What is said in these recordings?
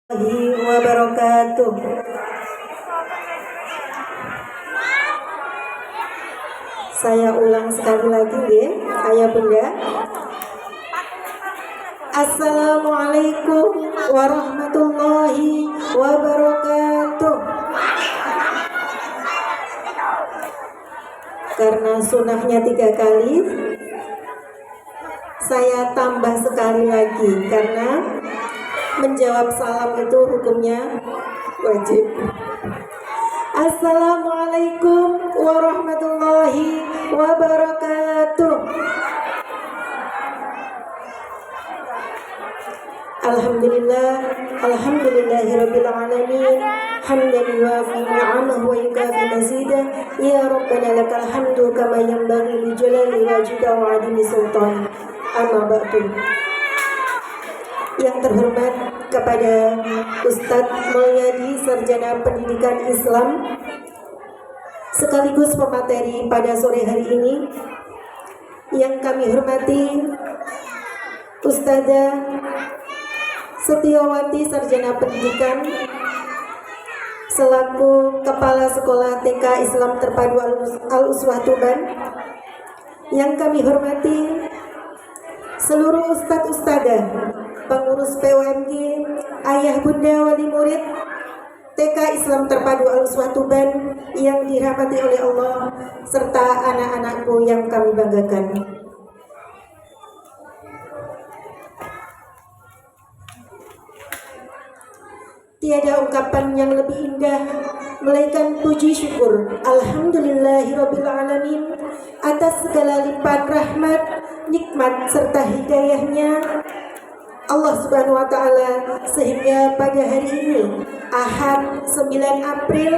Warahmatullahi wabarakatuh. Saya ulang sekali lagi ya, ayah bunda. Assalamualaikum warahmatullahi wabarakatuh. Karena sunnahnya 3 kali, saya tambah sekali lagi karena menjawab salam itu hukumnya wajib. Assalamualaikum warahmatullahi wabarakatuh. Alhamdulillahirabbil alamin, hamdan yuwafi ni'amahu wa yukafi mazidah. Ya Rabbana lakal hamdu kama yanbaghi li jalali wajhika wa 'azimi sultan. Amma ba'du. Yang terhormat kepada Ustadz Mulyadi, Sarjana Pendidikan Islam, sekaligus pemateri pada sore hari ini. Yang kami hormati Ustazah Setiawati, Sarjana Pendidikan, selaku Kepala Sekolah TK Islam Terpadu Al-Uswah Tuban. Yang kami hormati seluruh ustadz-ustadzah, pengurus POMG, ayah bunda wali murid TK Islam Terpadu Al-Uswah Tuban yang dirahmati oleh Allah, serta anak-anakku yang kami banggakan. Tiada ungkapan yang lebih indah melainkan puji syukur alhamdulillahirabbil alamin atas segala limpahan rahmat, nikmat serta hidayahnya Allah Subhanahu wa taala, sehingga pada hari ini Ahad 9 April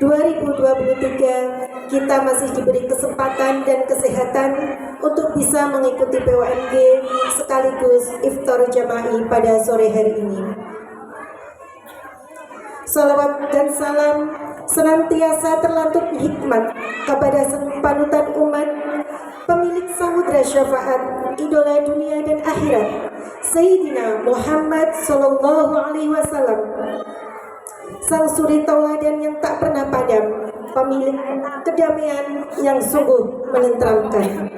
2023 kita masih diberi kesempatan dan kesehatan untuk bisa mengikuti POMG sekaligus iftar jama'i pada sore hari ini. Salawat dan salam senantiasa terlantur hikmat kepada sang panutan umat, pemilik samudra syafaat, idola dunia dan akhirat, Sayyidina Muhammad Sallallahu Alaihi Wasallam, sang suri tauladan yang tak pernah padam, pemilik kedamaian yang sungguh menenteramkan.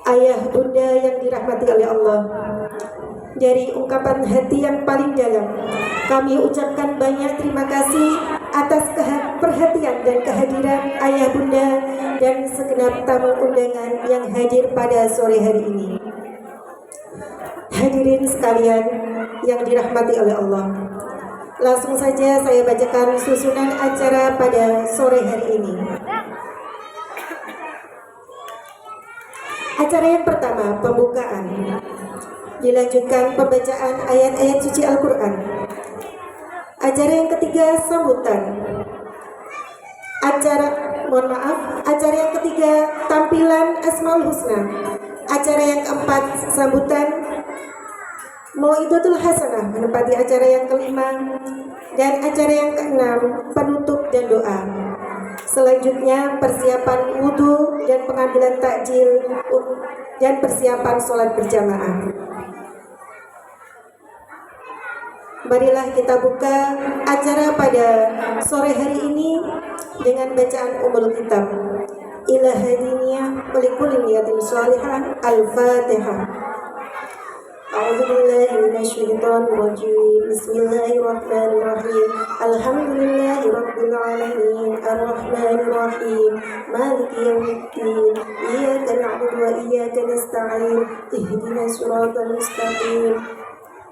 Ayah bunda yang dirahmati oleh Allah, dari ungkapan hati yang paling dalam kami ucapkan banyak terima kasih atas perhatian dan kehadiran ayah bunda dan segenap tamu undangan yang hadir pada sore hari ini. Hadirin sekalian yang dirahmati oleh Allah, langsung saja saya bacakan susunan acara pada sore hari ini. Acara yang pertama, pembukaan. Dilanjutkan pembacaan ayat-ayat suci Al-Quran. Acara yang ketiga, sambutan. Acara yang ketiga, tampilan Asmaul Husna. Acara yang keempat, sambutan Mau'idatul Hasanah menempati acara yang kelima. Dan acara yang keenam, penutup dan doa. Selanjutnya persiapan wudhu dan pengambilan takjil dan persiapan sholat berjamaah. Marilah kita buka acara pada sore hari ini dengan bacaan Ummul Kitab Ila Hadiniyah Walikulli Niyatin Shalihah. Al-Fatihah. A'udzubillahi minasyaitonirrajim. Bismillahirrahmanirrahim. Alhamdulillahirabbil alamin, arrahmanirrahim, maliki yaumiddin, iyyaka na'budu wa iyyaka nasta'in, ihdinas siratal mustaqim,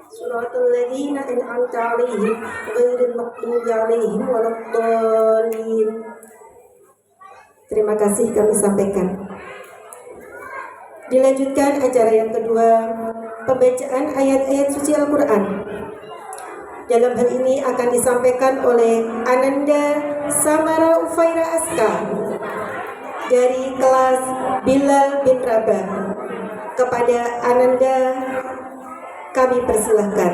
siratal ladzina an'amta 'alaihim ghairil maghdubi 'alaihim waladdallin. Terima kasih kami sampaikan. Dilanjutkan acara yang kedua, pembacaan ayat-ayat suci Al-Quran. Dalam hal ini akan disampaikan oleh Ananda Samara Ufaira Aska dari kelas Bilal bin Rabah. Kepada Ananda kami persilahkan.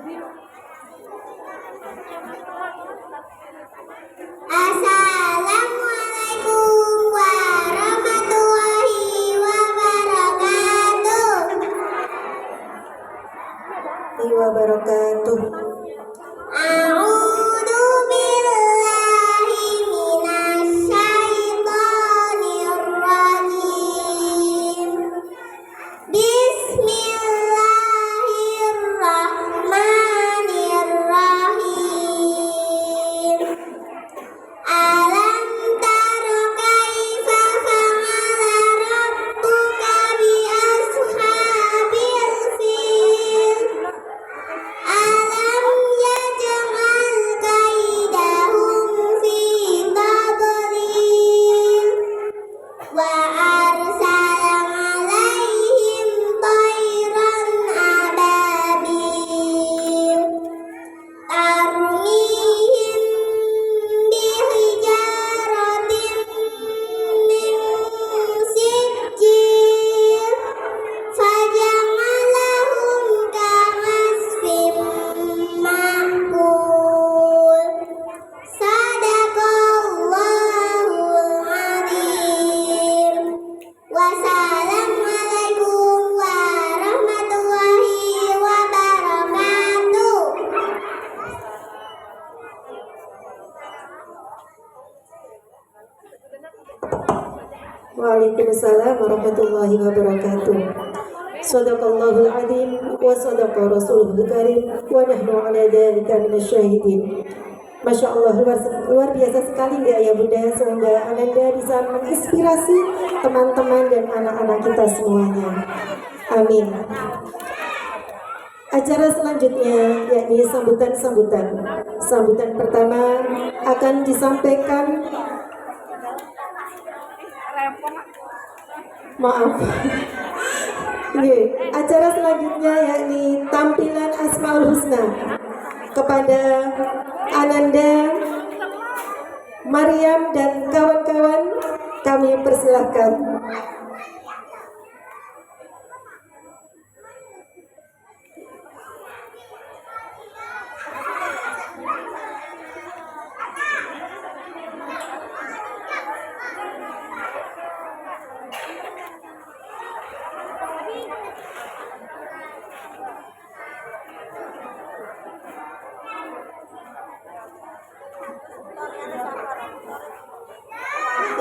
Assalamualaikum warahmatullahi wabarakatuh. A'udzu billahi minasyaitonir rajim. Bismillahirrahmanirrahim. Alam tara kaifa fa'ala rabbuka bi ashabil fil. Alam yaj'al kaidahum fi tadlil. Wa arsala 'alaihim tayran ababil. Tarmihim bihijaratin min sijil. Faja'alahum ka'asfin ma'kul. Sadaqallahul adzim. Wassalamualaikum warahmatullahi wabarakatuh. Waalaikumsalam warahmatullahi wabarakatuh. Shadaqallahul adzim wa shadaqa rasuluhul karim wa nahnu ala dzalika minasyahidin. Masya Allah, luar biasa sekali ya Ayah Bunda. Semoga Ananda bisa menginspirasi teman-teman dan anak-anak kita semuanya. Amin. Acara selanjutnya yakni sambutan-sambutan. Sambutan pertama akan disampaikan, maaf. Acara selanjutnya yakni tampilan Asmaul Husna. Kepada Ananda, Maryam dan kawan-kawan kami persilahkan.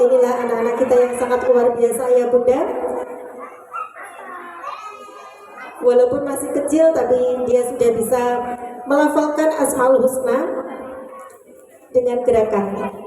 Inilah anak-anak kita yang sangat luar biasa ya Bunda. Walaupun masih kecil tapi dia sudah bisa melafalkan Asmaul Husna dengan gerakan.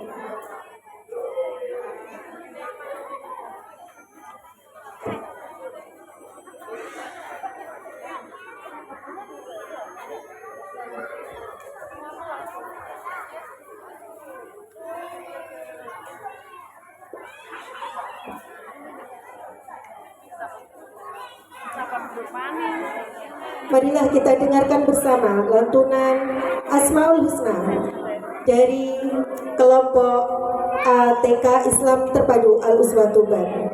Marilah kita dengarkan bersama lantunan Asmaul Husna dari kelompok ATK Islam Terpadu Al-Uswah Tuban.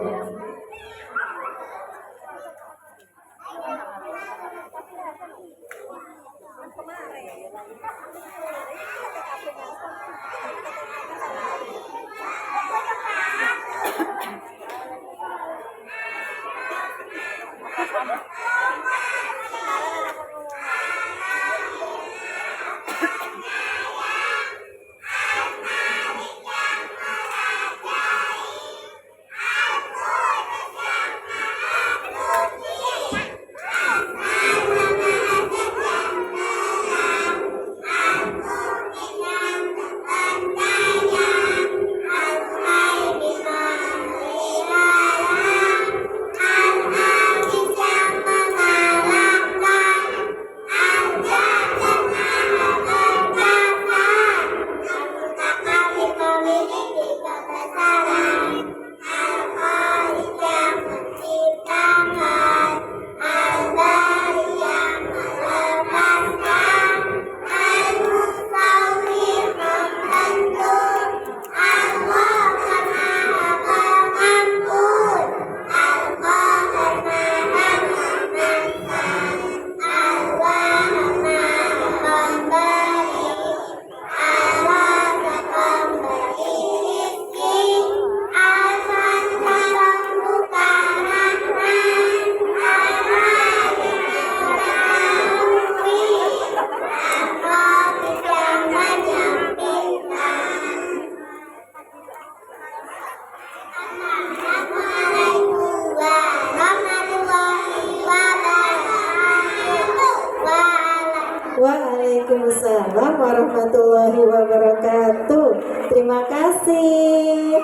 Waalaikumsalam warahmatullahi wabarakatuh. Terima kasih.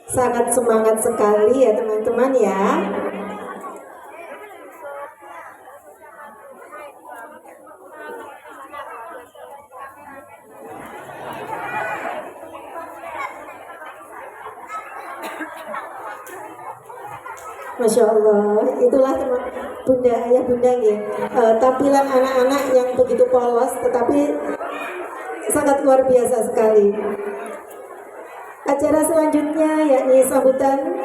Sangat semangat sekali ya teman-teman ya. Masya Allah, itulah teman bunda ayah bunda ya. Tampilan anak-anak yang begitu polos tetapi sangat luar biasa sekali. Acara selanjutnya yakni sambutan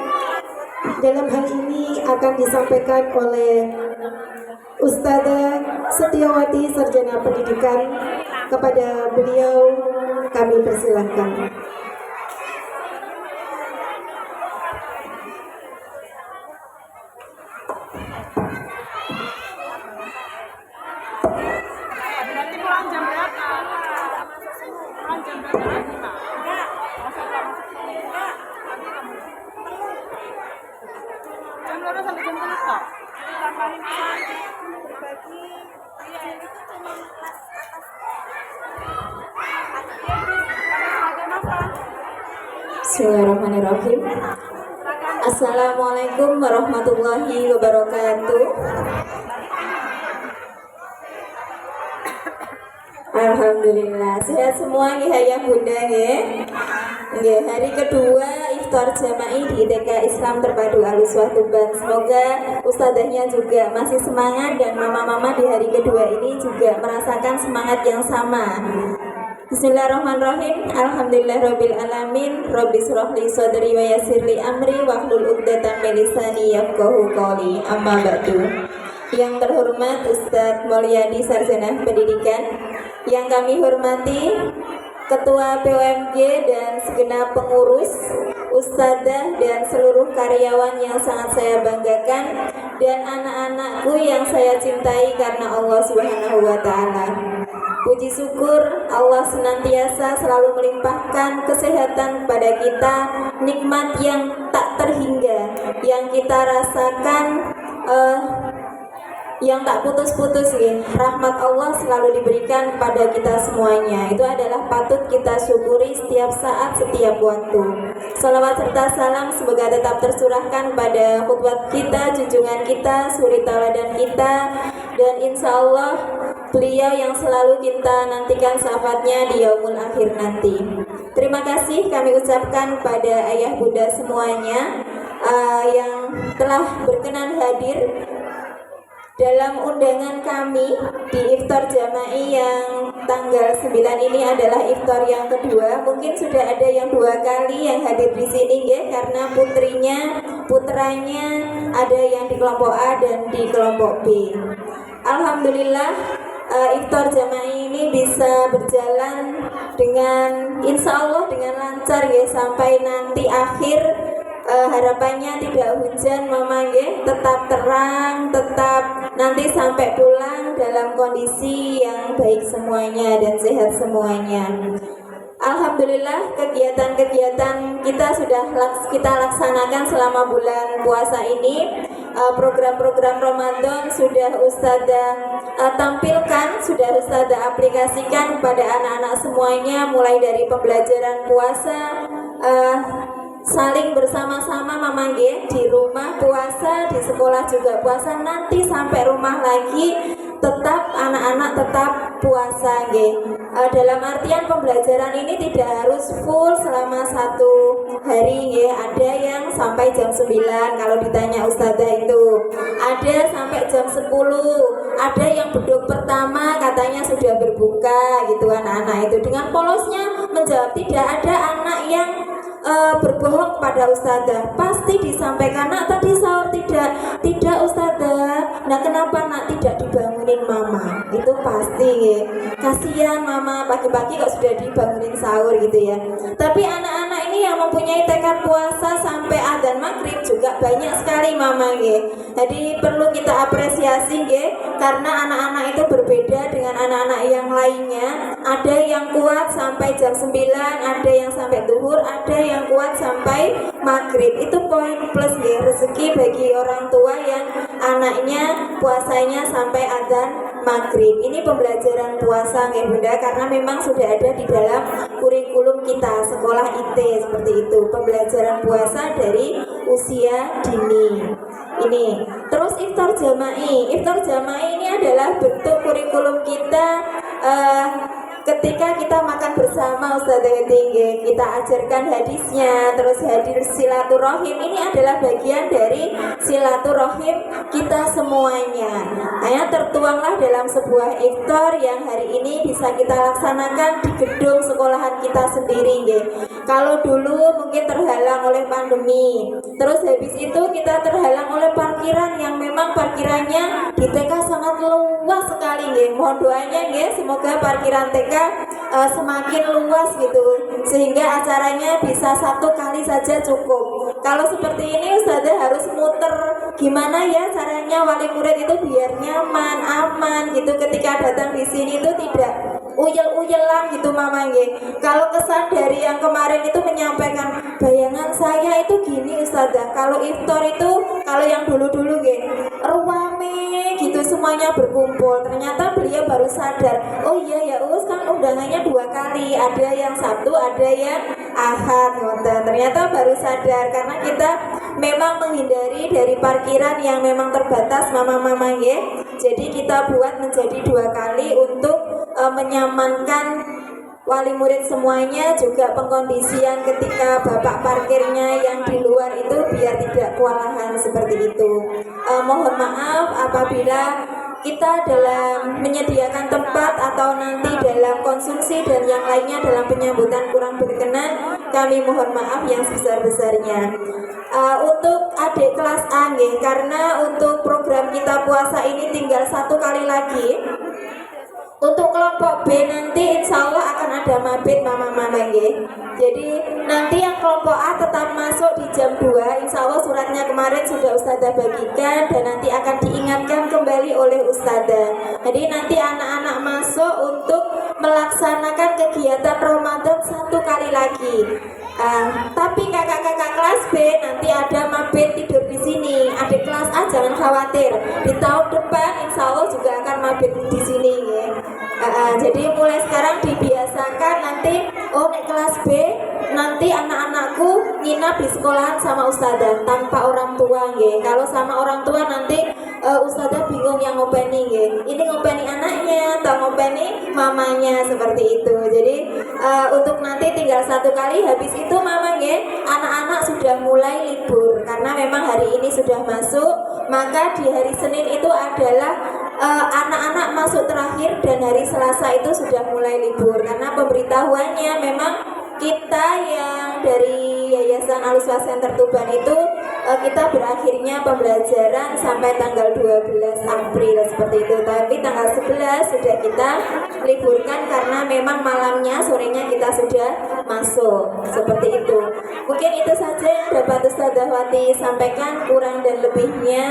dalam hal ini akan disampaikan oleh Ustadzah Setiawati Sarjana Pendidikan. Kepada beliau kami persilahkan. Bismillahirrahmanirrahim. Assalamualaikum warahmatullahi wabarakatuh. Alhamdulillah sehat semua nggih ayah bunda nggih. Nggih, hari kedua iftar jama'i di ITK Islam Terpadu Al-Uswah Tuban. Semoga ustadzahnya juga masih semangat dan mama-mama di hari kedua ini juga merasakan semangat yang sama. Bismillahirrahmanirrahim. Alhamdulillahirabbil alamin. Rabbi shrah li sadri wa yassir li amri wahlul 'uqdatam min lisani yafqahu qawli. Amma ba'du. Yang terhormat Ustadz Mulyadi Sarjana Pendidikan, yang kami hormati Ketua POMG dan segenap pengurus, ustadzah dan seluruh karyawan yang sangat saya banggakan, dan anak-anakku yang saya cintai karena Allah Subhanahu wa Ta'ala. Puji syukur Allah senantiasa selalu melimpahkan kesehatan kepada kita, nikmat yang tak terhingga, yang kita rasakan yang tak putus-putus ya. Rahmat Allah selalu diberikan kepada kita semuanya. Itu adalah patut kita syukuri setiap saat, setiap waktu. Salawat serta salam semoga tetap tercurahkan pada khutbah kita, junjungan kita, suri tauladan kita, dan insya Allah beliau yang selalu kita nantikan syafaatnya di yaumul akhir nanti. Terima kasih kami ucapkan pada ayah bunda semuanya yang telah berkenan hadir dalam undangan kami di iftar jama'i yang tanggal 9 ini adalah iftar yang kedua. Mungkin sudah ada yang 2 kali yang hadir di sini ya, karena putranya ada yang di kelompok A dan di kelompok B. Alhamdulillah iftar jama'i ini bisa berjalan dengan insya Allah dengan lancar ya sampai nanti akhir. Harapannya tidak hujan mama nggih, tetap terang, tetap nanti sampai pulang dalam kondisi yang baik semuanya dan sehat semuanya. Alhamdulillah kegiatan-kegiatan kita sudah kita laksanakan selama bulan puasa ini. Program-program Ramadan sudah Ustadzah tampilkan, sudah Ustadzah aplikasikan kepada anak-anak semuanya, mulai dari pembelajaran puasa, saling bersama-sama mama nggih, di rumah puasa, di sekolah juga puasa, nanti sampai rumah lagi tetap anak-anak tetap puasa nggih. Dalam artian pembelajaran ini tidak harus full selama 1 hari nggih. Ada yang sampai jam 9 kalau ditanya ustadzah itu. Ada sampai jam 10. Ada yang beduk pertama katanya sudah berbuka gitu anak-anak itu. Dengan polosnya menjawab, tidak ada anak yang berbohong kepada ustadzah, pasti disampaikan, nak tadi sahur tidak ustadzah. Nah kenapa nak tidak dibangunin mama? Itu pasti ya. Kasihan mama pagi-pagi kok sudah dibangunin sahur gitu ya. Tapi anak-anak ini yang mempunyai tekad puasa sampai adzan maghrib juga banyak sekali mama ya. Jadi perlu kita apresiasi ya, karena anak-anak itu berbeda dengan anak-anak yang lainnya. Ada yang kuat sampai jam 9, ada yang sampai duhur, ada yang kuat sampai maghrib. Itu poin plus ya, rezeki bagi orang tua yang anaknya puasanya sampai adzan maghrib. Ini pembelajaran puasa nggih Bunda, karena memang sudah ada di dalam kurikulum kita sekolah IT seperti itu. Pembelajaran puasa dari usia dini. Ini terus iftar jama'i. Iftar jama'i ini adalah bentuk kurikulum kita ketika kita makan bersama Ustazah Tinggi, kita ajarkan hadisnya, terus hadir silaturahim. Ini adalah bagian dari silaturahim kita semuanya. Hanya tertuanglah dalam sebuah iftar yang hari ini bisa kita laksanakan di gedung sekolahan kita sendiri. Kalau dulu mungkin terhalang oleh pandemi, terus habis itu kita terhalang oleh parkiran yang memang parkirannya di TK sangat luas sekali. Mohon doanya semoga parkiran TK semakin luas gitu, sehingga acaranya bisa 1 kali saja cukup. Kalau seperti ini Ustazah harus muter, gimana ya caranya wali murid itu biar nyaman, aman gitu ketika datang di sini itu tidak uyel-uyelan gitu Mama Kalau kesan dari yang kemarin itu menyampaikan, bayangan saya itu gini Ustazah, kalau iftar itu kalau yang dulu-dulu ruame gitu semuanya berkumpul. Ternyata beliau baru sadar, oh iya ya kan undangannya 2 kali, ada yang Sabtu, ada yang Ahad. Ternyata baru sadar karena kita memang menghindari dari parkiran yang memang terbatas mama-mama Jadi kita buat menjadi 2 kali untuk menyamankan wali murid semuanya, juga pengkondisian ketika bapak parkirnya yang di luar itu biar tidak kewalahan seperti itu. Mohon maaf apabila kita dalam menyediakan tempat atau nanti dalam konsumsi dan yang lainnya dalam penyambutan kurang berkenan, kami mohon maaf yang sebesar-besarnya. Untuk adik kelas A karena untuk program kita puasa ini tinggal 1 kali lagi. Untuk kelompok B nanti insya Allah akan ada mabit mama-mama Jadi nanti yang kelompok A tetap masuk di jam 2. Insya Allah suratnya kemarin sudah Ustazah bagikan dan nanti akan diingatkan kembali oleh Ustazah. Jadi nanti anak-anak masuk untuk melaksanakan kegiatan Ramadan 1 kali lagi. Tapi kakak-kakak kelas B nanti ada mabit tidur di sini. Adik kelas A jangan khawatir. Di tahun depan insya Allah juga akan mabit di sini jadi mulai sekarang dibiasakan nanti naik kelas B nanti anak-anakku nginap di sekolahan sama Ustazah tanpa orang tua Kalau sama orang tua nanti Ustazah bingung yang ngopeni ini ngopeni anaknya atau ngopeni mamanya seperti itu. Jadi untuk nanti tinggal 1 kali, habis itu mama anak-anak sudah mulai libur karena memang hari ini sudah masuk. Maka di hari Senin itu adalah anak-anak masuk terakhir dan hari Selasa itu sudah mulai libur karena pemberitahuannya memang kita yang dari Yayasan Al-Uswah Center Tuban itu kita berakhirnya pembelajaran sampai tanggal 12 April seperti itu. Tapi tanggal 11 sudah kita liburkan karena memang malamnya, sorenya kita sudah masuk seperti itu. Mungkin itu saja yang dapat Ustazah Wati sampaikan, kurang dan lebihnya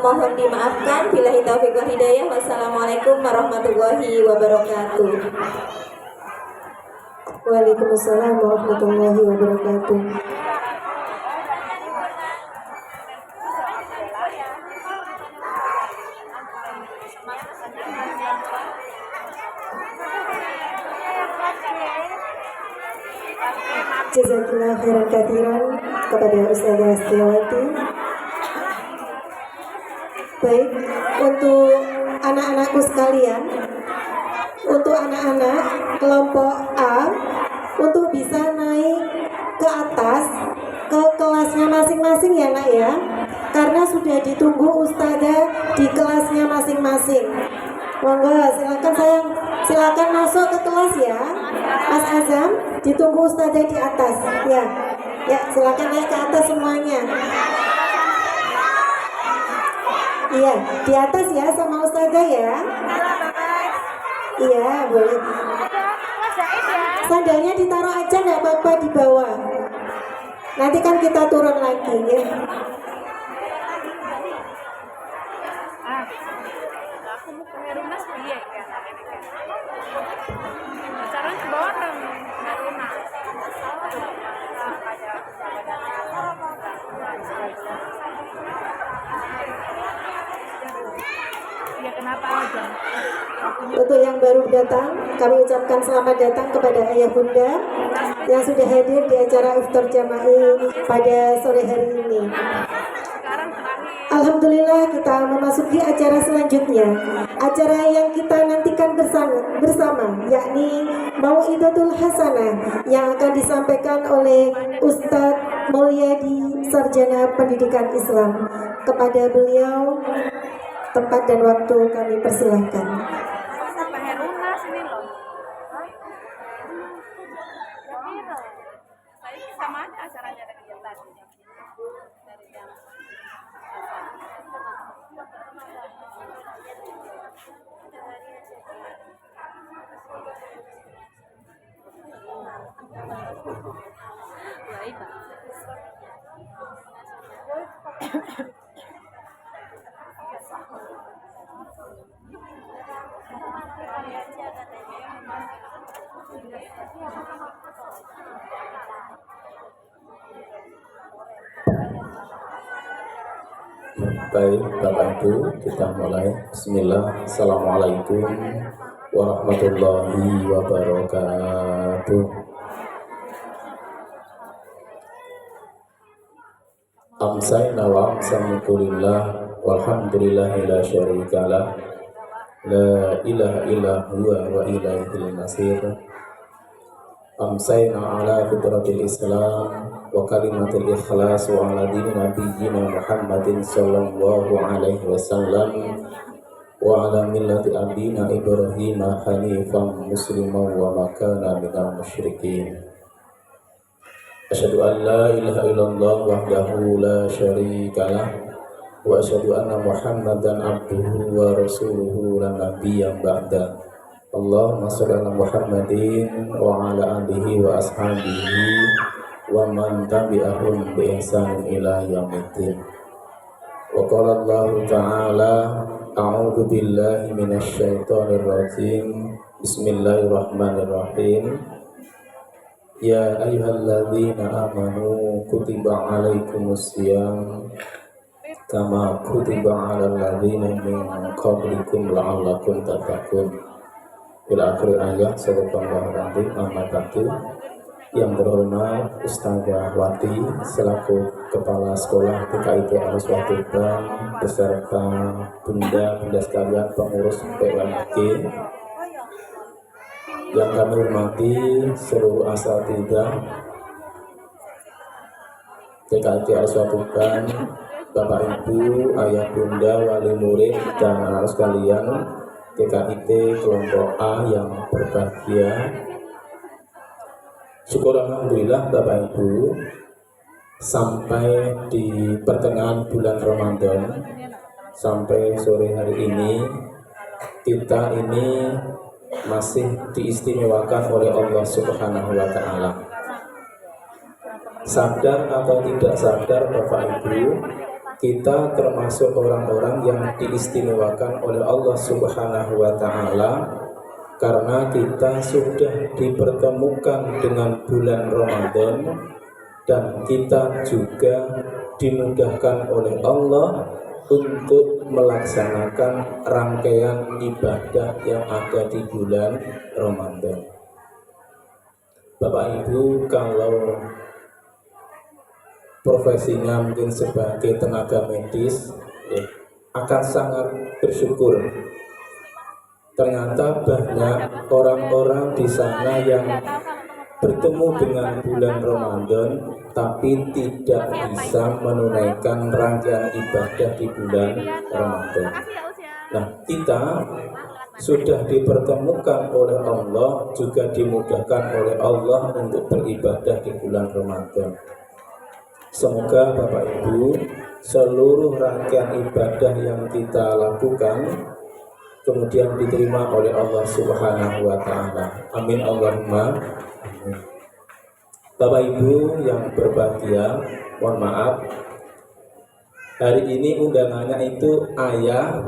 mohon dimaafkan. Billahi taufiq wal hidayah. Wassalamualaikum warahmatullahi wabarakatuh. Waalaikumsalam warahmatullahi wabarakatuh. Jazakallah khairan katsiran kepada Ustazah Setiawati. Baik, untuk anak-anakku sekalian, untuk anak-anak kelompok A untuk bisa naik ke atas ke kelasnya masing-masing ya nak ya, karena sudah ditunggu Ustazah di kelasnya masing-masing. Monggo silakan sayang, silakan masuk ke kelas ya. Mas Azam, ditunggu Ustazah di atas ya. Ya, silakan naik ke atas semuanya. Iya, di atas ya sama Ustazah ya. Iya, boleh. Sandalnya ditaruh aja nggak apa-apa di bawah. Nanti kan kita turun lagi ya. Untuk yang baru datang, kami ucapkan selamat datang kepada ayah bunda yang sudah hadir di acara iftar jama'i pada sore hari ini. Alhamdulillah kita memasuki acara selanjutnya, acara yang kita nantikan bersama yakni Mau'idatul Hasanah yang akan disampaikan oleh Ustadz Mulyadi, Sarjana Pendidikan Islam. Kepada beliau tempat dan waktu kami persilahkan. Baik Bapak Ibu, kita mulai. Bismillah. Assalamualaikum warahmatullahi wabarakatuh. Amsayna wa amsamukulillah walhamdulillahi la syarikalah la ilaha illa huwa wa ilaihil masir. Amsayna ala fitratil Islam wa kalimatil ikhlas wa ala dini nabiyyina Muhammadin sallallahu alaihi wasallam wa ala millati abina Ibrahim hanifan musliman wa makana minal musyrikin. Asyhadu an la ilaha illallah wahdahu la syarikalah wa asyhadu anna Muhammadan abduhu wa rasuluhu la nabiyya ba'da. Allahumma shalli ala Muhammadin wa ala alihi wa ashabihi wa man tabi'ahum bi ihsan ila yaumiddin. Wa qala Allah ta'ala a'udzu billahi minasy syaithanir rajim. Bismillahirrahmanirrahim. Ya ayyuhalladzina amanu kutiba alaikumusiyam kama kutiba alal ladzina min qablikum la'allakum tattaqun. Ila akhir ayat. Sadaqallahu adzim. Amma ba'du. Yang terhormat Ustazah Wati selaku Kepala Sekolah TKIT Al-Uswatubang beserta bunda sekalian pengurus PWMG, yang kami hormati seluruh asatidzah TKIT Al-Uswatubang, Bapak Ibu, Ayah Bunda, Wali Murid dan anak sekalian TKIT kelompok A yang berbahagia. Syukur alhamdulillah Bapak Ibu, sampai di pertengahan bulan Ramadan, sampai sore hari ini kita ini masih diistimewakan oleh Allah Subhanahu wa Ta'ala. Sadar atau tidak sadar Bapak Ibu, kita termasuk orang-orang yang diistimewakan oleh Allah Subhanahu wa Ta'ala karena kita sudah dipertemukan dengan bulan Ramadan dan kita juga dimudahkan oleh Allah untuk melaksanakan rangkaian ibadah yang ada di bulan Ramadan. Bapak Ibu, kalau profesinya mungkin sebagai tenaga medis, akan sangat bersyukur. Ternyata banyak orang-orang di sana yang bertemu dengan bulan Ramadan tapi tidak bisa menunaikan rangkaian ibadah di bulan Ramadan. Nah, kita sudah dipertemukan oleh Allah, juga dimudahkan oleh Allah untuk beribadah di bulan Ramadan. Semoga Bapak Ibu, seluruh rangkaian ibadah yang kita lakukan kemudian diterima oleh Allah Subhanahu wa Ta'ala. Amin Allahumma amin. Bapak Ibu yang berbahagia, mohon maaf, hari ini undangannya itu ayah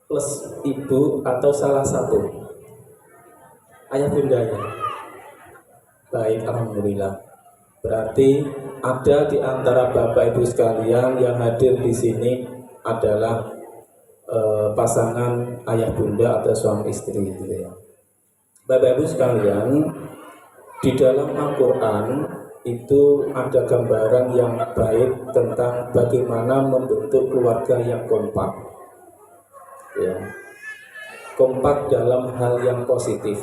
plus ibu atau salah satu ayah bundanya. Baik, alhamdulillah. Berarti ada di antara Bapak Ibu sekalian yang hadir di sini adalah pasangan ayah bunda atau suami istri gitu ya. Bapak Ibu sekalian, di dalam Al-Quran itu ada gambaran yang baik tentang bagaimana membentuk keluarga yang kompak, ya. Kompak dalam hal yang positif.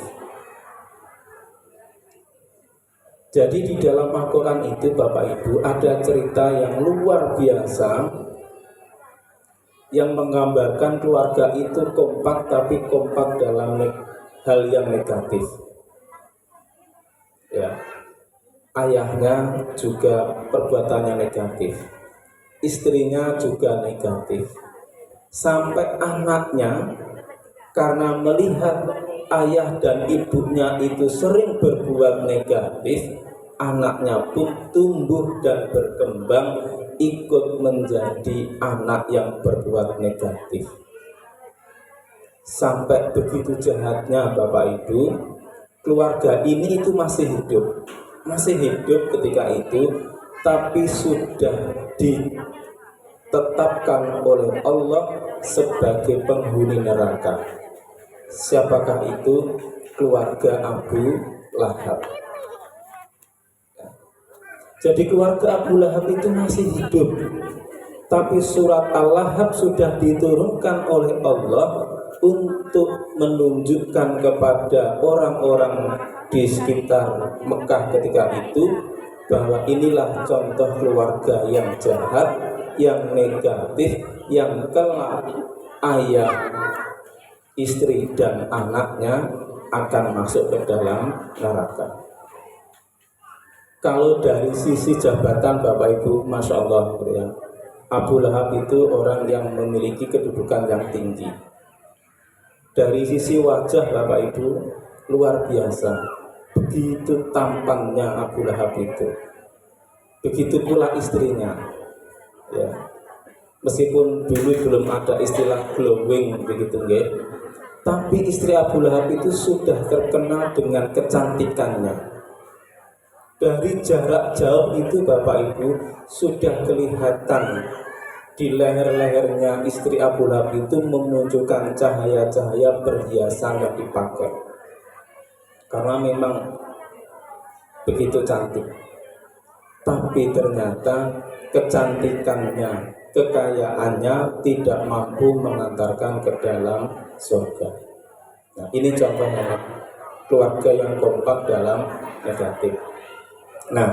Jadi di dalam Al-Quran itu Bapak Ibu ada cerita yang luar biasa yang menggambarkan keluarga itu kompak, tapi kompak dalam hal yang negatif. Ya, ayahnya juga perbuatannya negatif, istrinya juga negatif, sampai anaknya karena melihat ayah dan ibunya itu sering berbuat negatif, anaknya pun tumbuh dan berkembang ikut menjadi anak yang berbuat negatif. Sampai begitu jahatnya Bapak Ibu, keluarga ini itu masih hidup ketika itu, tapi sudah ditetapkan oleh Allah sebagai penghuni neraka. Siapakah itu? Keluarga Abu Lahab. Jadi keluarga Abu Lahab itu masih hidup, tapi surat Al-Lahab sudah diturunkan oleh Allah untuk menunjukkan kepada orang-orang di sekitar Mekah ketika itu bahwa inilah contoh keluarga yang jahat, yang negatif, yang kelak ayah, istri dan anaknya akan masuk ke dalam neraka. Kalau dari sisi jabatan Bapak Ibu, Masya Allah, ya, Abu Lahab itu orang yang memiliki kedudukan yang tinggi. Dari sisi wajah Bapak Ibu luar biasa, begitu tampannya Abu Lahab itu. Begitu pula istrinya, ya. Meskipun dulu belum ada istilah glowing begitu, nggih. Tapi istri Abu Lahab itu sudah terkenal dengan kecantikannya. Dari jarak jauh itu Bapak Ibu sudah kelihatan di leher-lehernya istri Abu Lahab itu memunculkan cahaya-cahaya perhiasan yang dipakai. Karena memang begitu cantik. Tapi ternyata kecantikannya, kekayaannya tidak mampu mengantarkan ke dalam surga. Nah, ini contohnya keluarga yang kompak dalam negatif. Nah,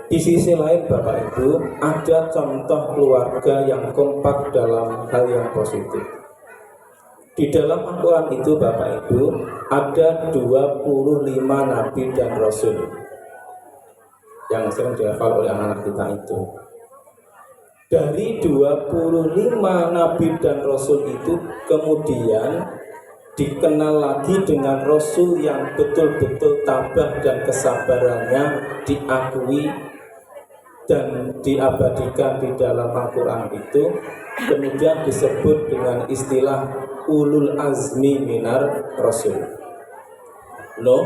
di sisi lain Bapak Ibu ada contoh keluarga yang kompak dalam hal yang positif. Di dalam Al-Quran itu Bapak Ibu ada 25 nabi dan rasul yang sering dihafal oleh anak-anak kita itu. Dari 25 nabi dan rasul itu kemudian dikenal lagi dengan rasul yang betul-betul tabah dan kesabarannya diakui dan diabadikan di dalam Al-Quran itu, kemudian disebut dengan istilah ulul azmi minar rasul. Nuh,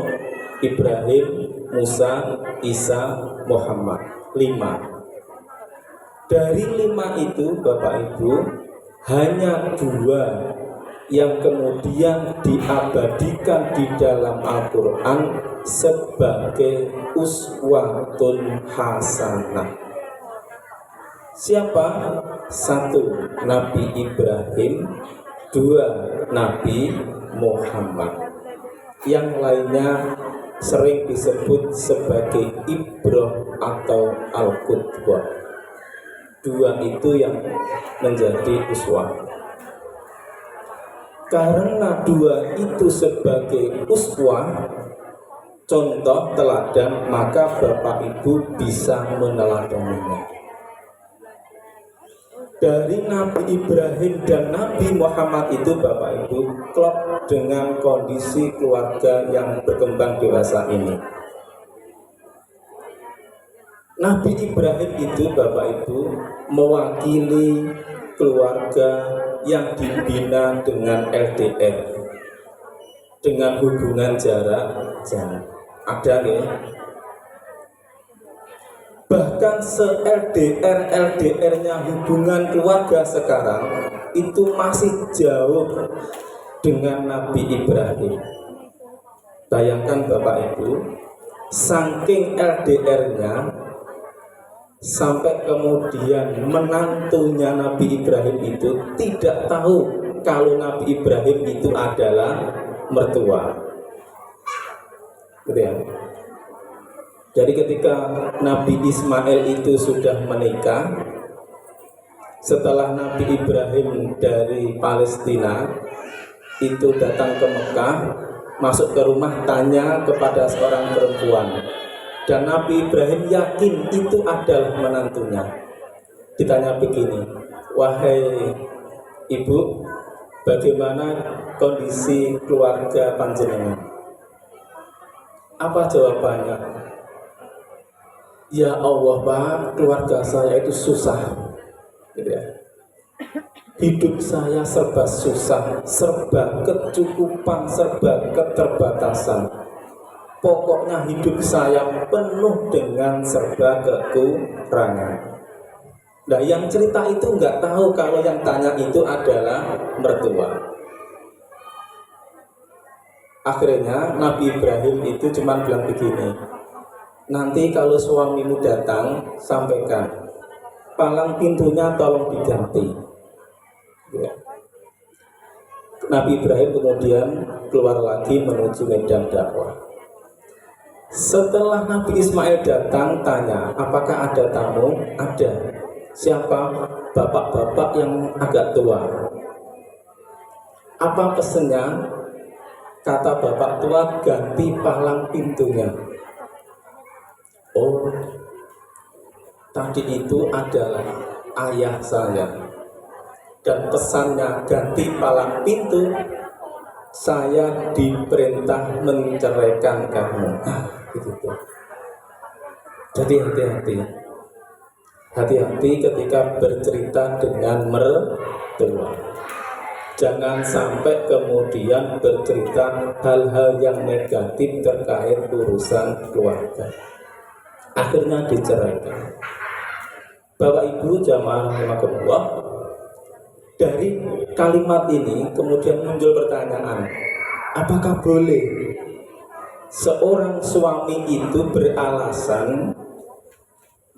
Ibrahim, Musa, Isa, Muhammad. 5. Dari 5 itu Bapak Ibu hanya 2 yang kemudian diabadikan di dalam Al-Quran sebagai uswatun hasanah. Siapa? 1 Nabi Ibrahim, 2 Nabi Muhammad. Yang lainnya sering disebut sebagai Ibroh atau Al-Qudwah. 2 itu yang menjadi uswah. Karena 2 itu sebagai uswah, contoh teladan, maka Bapak Ibu bisa meneladaninya. Dari Nabi Ibrahim dan Nabi Muhammad itu Bapak Ibu klop dengan kondisi keluarga yang berkembang dewasa ini. Nabi Ibrahim itu Bapak Ibu mewakili keluarga yang dibina dengan LDR, dengan hubungan jarak jauh. Ada ya? Bahkan se-LDR-LDR-nya hubungan keluarga sekarang itu masih jauh dengan Nabi Ibrahim. Bayangkan Bapak Ibu, saking LDR-nya sampai kemudian menantunya Nabi Ibrahim itu tidak tahu kalau Nabi Ibrahim itu adalah mertua. Gitu ya. Jadi ketika Nabi Ismail itu sudah menikah, setelah Nabi Ibrahim dari Palestina itu datang ke Mekah, masuk ke rumah, tanya kepada seorang perempuan, dan Nabi Ibrahim yakin itu adalah menantunya. Ditanya begini, wahai ibu, bagaimana kondisi keluarga panjenengan? Apa jawabannya? Ya Allah Pak, keluarga saya itu susah, gitu ya. Hidup saya serba susah, serba kecukupan, serba keterbatasan. Pokoknya hidup saya penuh dengan serba kekurangan. Nah, yang cerita itu nggak tahu kalau yang tanya itu adalah mertua. Akhirnya Nabi Ibrahim itu cuma bilang begini, nanti kalau suamimu datang, sampaikan, palang pintunya tolong diganti. Ya. Nabi Ibrahim kemudian keluar lagi menuju medan dakwah. Setelah Nabi Ismail datang, tanya, apakah ada tamu? Ada. Siapa? Bapak-bapak yang agak tua. Apa pesennya? Kata bapak tua, ganti palang pintunya. Oh, tadi itu adalah ayah saya. Dan pesannya ganti palang pintu, saya diperintah menceraikan kamu. Nah, gitu. Jadi hati-hati ketika bercerita dengan mertua. Jangan sampai kemudian bercerita hal-hal yang negatif terkait urusan keluarga, akhirnya diceraikan. Bapak Ibu jamaah rahimakumullah, dari kalimat ini kemudian muncul pertanyaan, apakah boleh seorang suami itu beralasan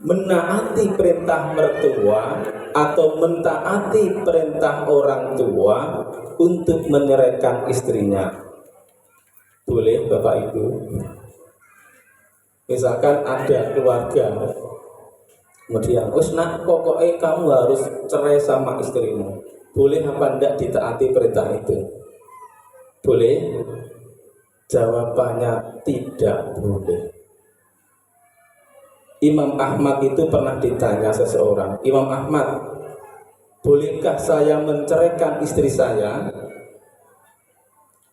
menaati perintah mertua atau mentaati perintah orang tua untuk menyeraikan istrinya? Boleh Bapak Ibu. Misalkan ada keluarga, kemudian, nak, pokoknya kamu harus cerai sama istrimu. Boleh apa enggak ditaati perintah itu? Boleh? Jawabannya tidak boleh. Imam Ahmad itu pernah ditanya seseorang, Imam Ahmad, bolehkah saya menceraikan istri saya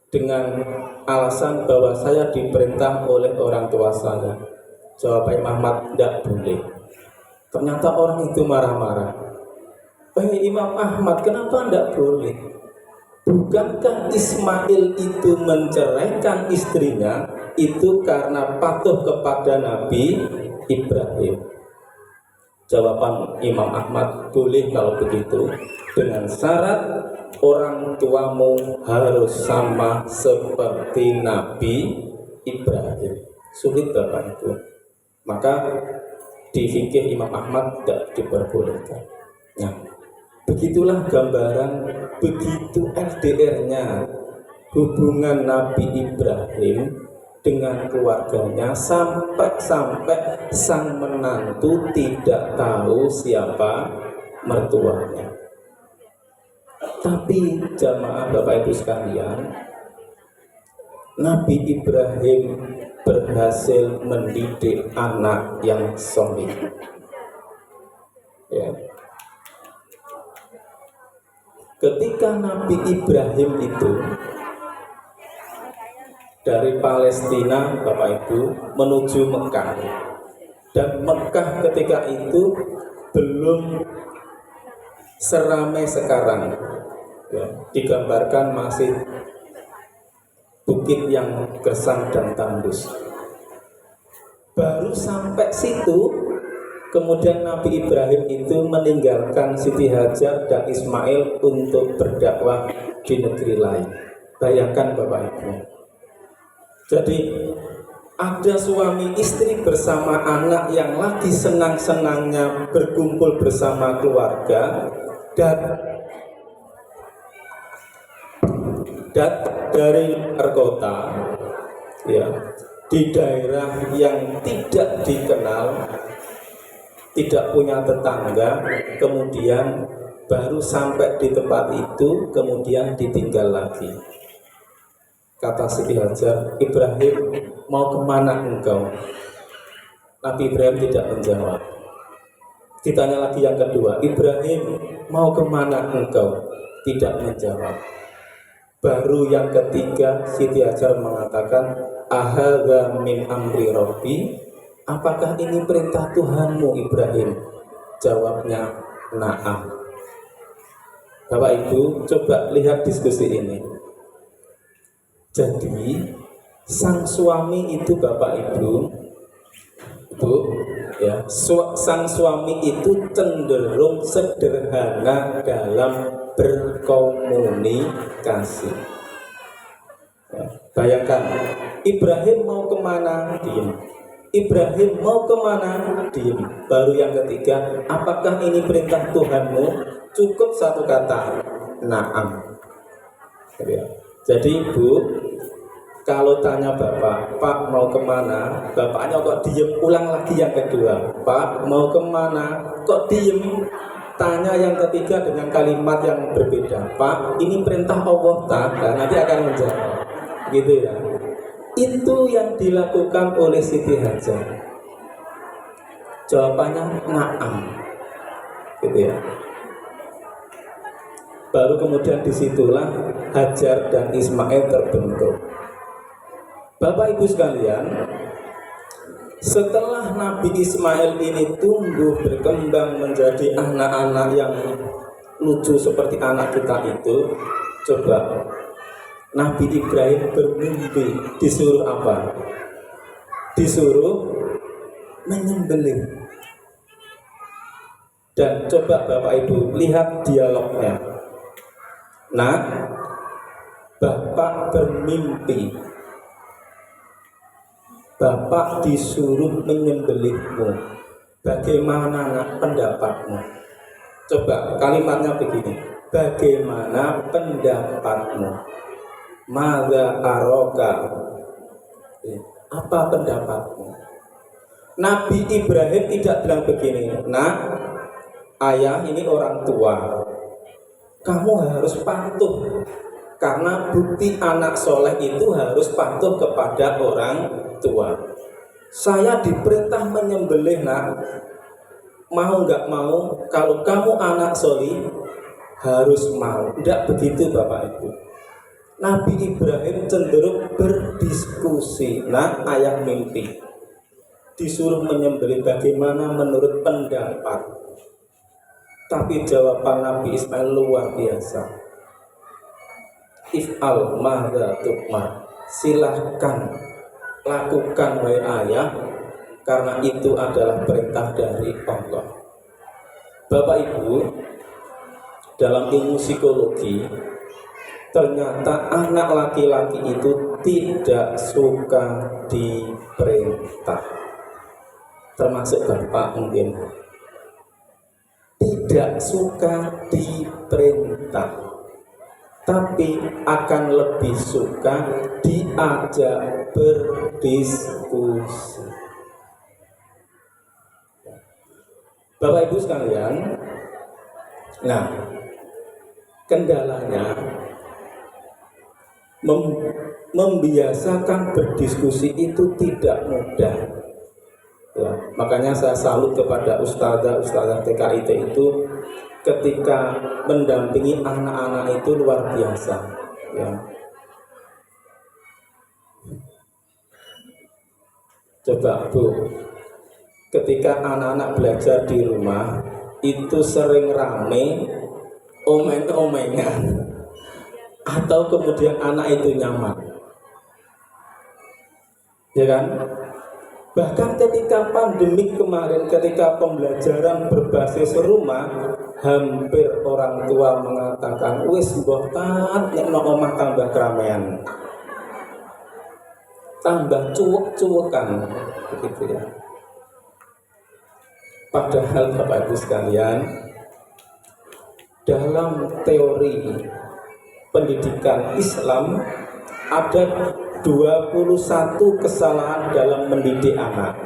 dengan alasan bahwa saya diperintah oleh orang tua saya? Jawab Imam Ahmad, tidak boleh. Ternyata orang itu marah-marah. Imam Ahmad, kenapa tidak boleh? Bukankah Ismail itu menceraikan istrinya itu karena patuh kepada Nabi Ibrahim? Jawaban Imam Ahmad, boleh kalau begitu, dengan syarat orang tuamu harus sama seperti Nabi Ibrahim. Sulit Bapak Ibu. Maka di fikih Imam Ahmad tidak diperbolehkan. Nah, begitulah gambaran, begitu LDR-nya hubungan Nabi Ibrahim dengan keluarganya, sampai sang menantu tidak tahu siapa mertuanya. Tapi jamaah Bapak Ibu sekalian, Nabi Ibrahim berhasil mendidik anak yang soleh. Ya. Ketika Nabi Ibrahim itu dari Palestina, Bapak Ibu, menuju Mekah, dan Mekah ketika itu belum seramai sekarang, ya, digambarkan masih bukit yang gersang dan tandus. Baru sampai situ Kemudian Nabi Ibrahim itu meninggalkan Siti Hajar dan Ismail untuk berdakwah di negeri lain. Bayangkan Bapak Ibu. Jadi ada suami istri bersama anak yang lagi senang-senangnya berkumpul bersama keluarga, dan dari luar kota, ya, di daerah yang tidak dikenal, tidak punya tetangga, kemudian baru sampai di tempat itu, kemudian ditinggal lagi. Kata Siti Hajar, Ibrahim, mau kemana engkau? Nabi Ibrahim tidak menjawab. Ditanya lagi yang kedua, Ibrahim, mau kemana engkau? Tidak menjawab. Baru yang ketiga, Siti Hajar mengatakan, ahadza min amri Rabbi, apakah ini perintah Tuhanmu Ibrahim? Jawabnya, na'am. Bapak Ibu, coba lihat diskusi ini. Jadi sang suami itu Bapak Ibu, ya, sang suami itu cenderung sederhana dalam berkomunikasi. Ya, bayangkan, Ibrahim mau kemana? Diem. Ibrahim mau kemana? Diem. Baru yang ketiga, apakah ini perintah Tuhanmu? Cukup satu kata, na'am. Ya. Jadi Ibu, kalau tanya Bapak, Pak mau kemana? Bapaknya kok diem, ulang lagi yang kedua, Pak mau kemana? Kok diem? Tanya yang ketiga dengan kalimat yang berbeda, Pak ini perintah Allah tak? Nah, nanti akan menjawab, gitu ya. Itu yang dilakukan oleh Siti Hajar. Jawabannya na'am, gitu ya. Baru kemudian disitulah Hajar dan Ismail terbentuk. Bapak Ibu sekalian, setelah Nabi Ismail ini tumbuh berkembang menjadi anak-anak yang lucu seperti anak kita itu, coba Nabi Ibrahim bermimpi, disuruh apa? Disuruh menyembelih. Dan coba Bapak Ibu lihat dialognya. Nah, Bapak bermimpi, Bapak disuruh menyembelihmu. Bagaimana nak pendapatmu? Coba kalimatnya begini. Bagaimana pendapatmu? Madza aroka? Apa pendapatmu? Nabi Ibrahim tidak bilang begini, nak, ayah ini orang tua, kamu harus patuh, karena bukti anak soleh itu harus patuh kepada orang tua. Saya diperintah menyembelih, nak, mau nggak mau, kalau kamu anak soleh harus mau. Tidak begitu Bapak Ibu. Nabi Ibrahim cenderung berdiskusi. Nah, ayah mimpi, disuruh menyembelih, bagaimana menurut pendapat? Tapi jawaban Nabi Ismail luar biasa. If'al madza tu'mar. Silahkan lakukan wahai ayah, karena itu adalah perintah dari Allah. Bapak Ibu, dalam ilmu psikologi, ternyata anak laki-laki itu tidak suka diperintah. Termasuk bapak mungkin tidak suka diperintah, tapi akan lebih suka diajak berdiskusi. Bapak Ibu sekalian, nah, kendalanya membiasakan berdiskusi itu tidak mudah. Ya, makanya saya salut kepada ustazah TKIT itu ketika mendampingi anak-anak itu luar biasa. Ya. Coba Bu, ketika anak-anak belajar di rumah itu sering rame omeng-omengan, atau kemudian anak itu nyaman, ya kan? Bahkan ketika pandemik kemarin, ketika pembelajaran berbasis rumah, hampir orang tua mengatakan, wis mbok tat nek nang omah tambah keramaian, tambah cuwek-cuwekan, begitu ya. Padahal Bapak Ibu sekalian, dalam teori pendidikan Islam ada 21 kesalahan dalam mendidik anak.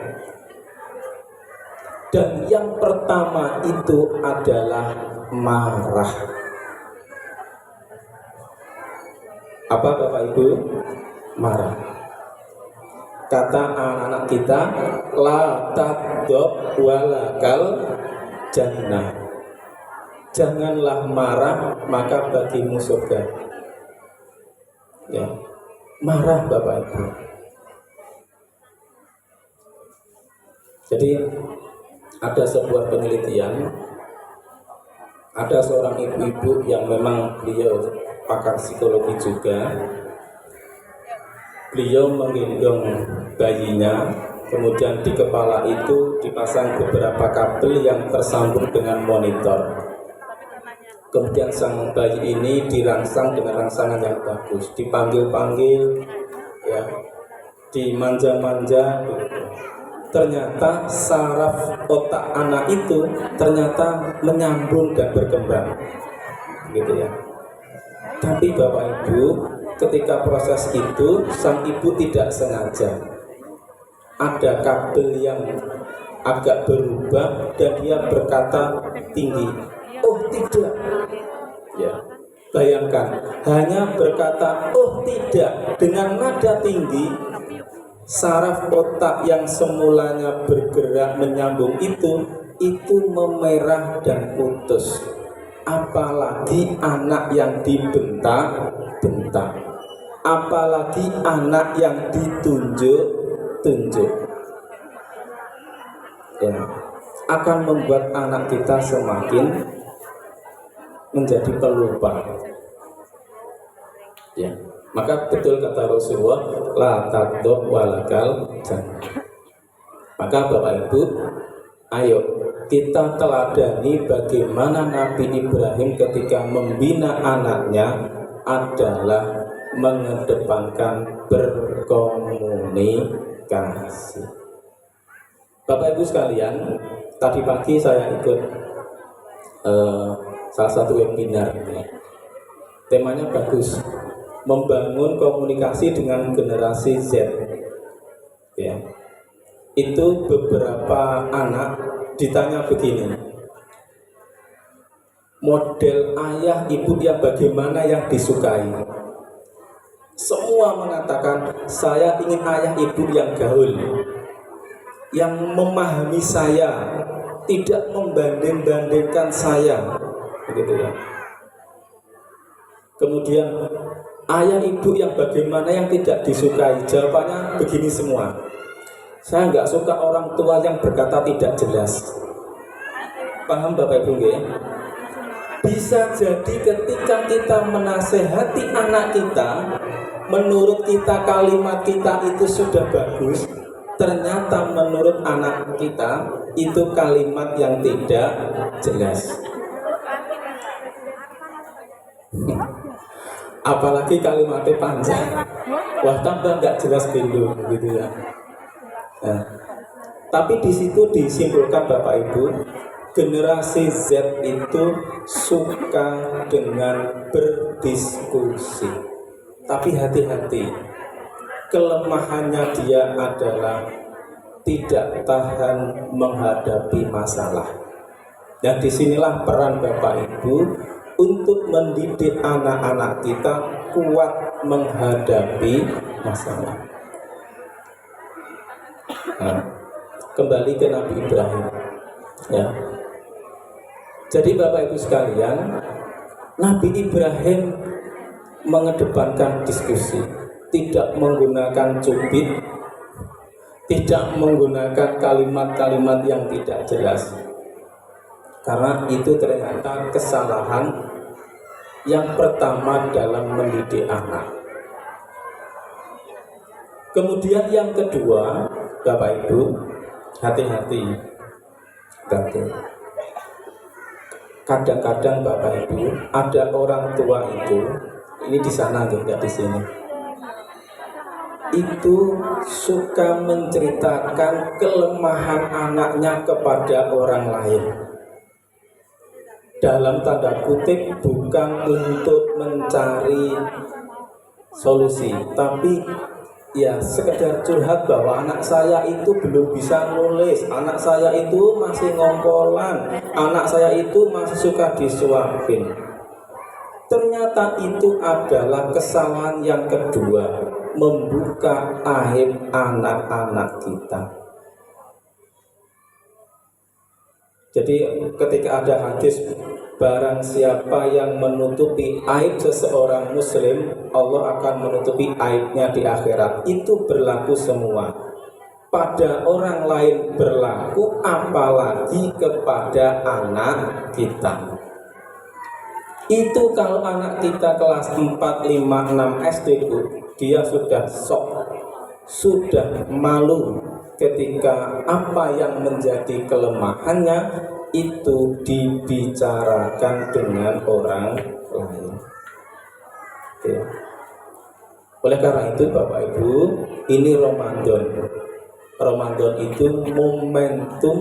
Dan yang pertama itu adalah marah. Apa Bapak Ibu? Marah. Kata anak-anak kita, la tadab walakal jannah. Janganlah marah, maka bagimu surga. Ya. Marah Bapak Ibu. Jadi ada sebuah penelitian, ada seorang ibu-ibu yang memang beliau pakar psikologi juga. Beliau menggendong bayinya, kemudian di kepala itu dipasang beberapa kabel yang tersambung dengan monitor. Kemudian sang bayi ini dirangsang dengan rangsangan yang bagus, dipanggil-panggil, ya, dimanja-manja. Ternyata saraf otak anak itu ternyata menyambung dan berkembang, gitu ya. Tapi Bapak Ibu, ketika proses itu sang ibu tidak sengaja, ada kabel yang agak berubah dan dia berkata tinggi, oh tidak. Ya, bayangkan, hanya berkata oh tidak dengan nada tinggi, saraf otak yang semulanya bergerak menyambung itu memerah dan putus. Apalagi anak yang dibentak-bentak, apalagi anak yang ditunjuk-tunjuk, ya, akan membuat anak kita semakin menjadi pelupa. Ya, maka betul kata Rasulullah, la tadab walakal jannah. Maka Bapak Ibu, ayo kita teladani bagaimana Nabi Ibrahim ketika membina anaknya adalah mengedepankan berkomunikasi. Bapak Ibu sekalian, tadi pagi saya ikut salah satu webinar ini. Temanya bagus, membangun komunikasi dengan generasi Z. Ya. Itu beberapa anak ditanya begini, model ayah ibu yang bagaimana yang disukai? Semua mengatakan saya ingin ayah ibu yang gaul, yang memahami saya, tidak membanding-bandingkan saya, begitu ya. Kemudian ayah ibu yang bagaimana yang tidak disukai? Jawabannya begini semua. Saya nggak suka orang tua yang berkata tidak jelas. Paham Bapak Ibu ya? Bisa jadi ketika kita menasehati anak kita, menurut kita kalimat kita itu sudah bagus, ternyata menurut anak kita itu kalimat yang tidak jelas. Apalagi kalimatnya panjang, wah tambah nggak jelas bingung gitu ya. Nah, tapi di situ disimpulkan Bapak Ibu, generasi Z itu suka dengan berdiskusi. Tapi hati-hati, kelemahannya dia adalah tidak tahan menghadapi masalah. Dan disinilah peran Bapak Ibu untuk mendidik anak-anak kita kuat menghadapi masalah. Nah, kembali ke Nabi Ibrahim, ya. Jadi Bapak Ibu sekalian, Nabi Ibrahim mengedepankan diskusi, tidak menggunakan cubit, tidak menggunakan kalimat-kalimat yang tidak jelas. Karena itu ternyata kesalahan yang pertama dalam mendidik anak. Kemudian yang kedua, Bapak Ibu, hati-hati. Kadang-kadang Bapak Ibu, ada orang tua itu, ini di sana enggak di sini, itu suka menceritakan kelemahan anaknya kepada orang lain. Dalam tanda kutip, bukan untuk mencari solusi, tapi ya sekedar curhat bahwa anak saya itu belum bisa nulis, anak saya itu masih ngompolan, anak saya itu masih suka disuapin. Ternyata itu adalah kesalahan yang kedua, membuka aib anak-anak kita. Jadi ketika ada hadis, barang siapa yang menutupi aib seseorang muslim, Allah akan menutupi aibnya di akhirat. Itu berlaku semua. Pada orang lain berlaku, apalagi kepada anak kita. Itu kalau anak kita kelas 4, 5, 6 SD, dia sudah shock, sudah malu ketika apa yang menjadi kelemahannya itu dibicarakan dengan orang lain. Oke. Oleh karena itu Bapak Ibu, ini Ramadan. Ramadan itu momentum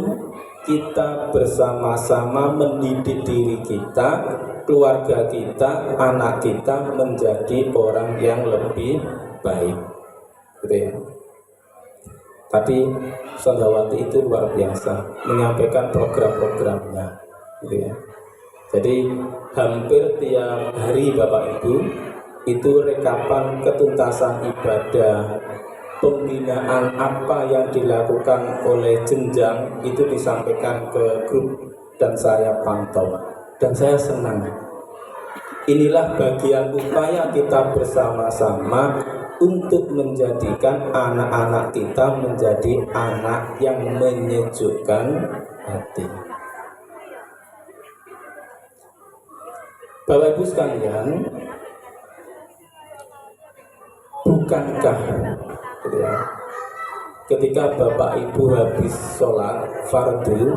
kita bersama-sama mendidik diri kita, keluarga kita, anak kita menjadi orang yang lebih baik. Gitu ya. Tadi Sondawati itu luar biasa menyampaikan program-programnya, gitu ya. Jadi hampir tiap hari Bapak Ibu itu rekapan ketuntasan ibadah, pembinaan apa yang dilakukan oleh jenjang itu disampaikan ke grup dan saya pantau dan saya senang. Inilah bagian upaya kita bersama-sama untuk menjadikan anak-anak kita menjadi anak yang menyejukkan hati. Bapak Ibu sekalian, bukankah ketika Bapak Ibu habis sholat fardu,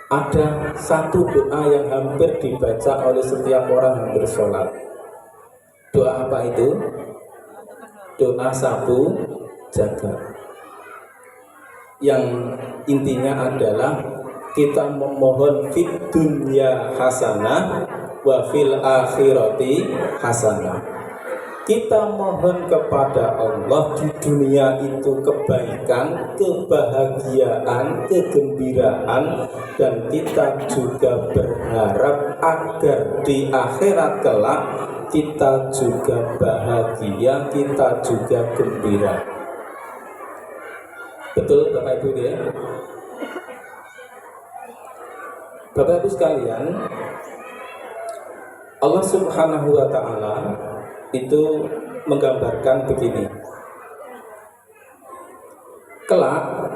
ada satu doa yang hampir dibaca oleh setiap orang yang bersolat. Doa apa itu? Doa sapu jagat. Yang intinya adalah kita memohon fid dunya hasanah wa fil akhirati hasanah. Kita mohon kepada Allah di dunia itu kebaikan, kebahagiaan, kegembiraan, dan kita juga berharap agar di akhirat kelak kita juga bahagia, kita juga gembira. Betul Bapak Ibu ya? Bapak Ibu sekalian, Allah Subhanahu wa Ta'ala itu menggambarkan begini. Kelak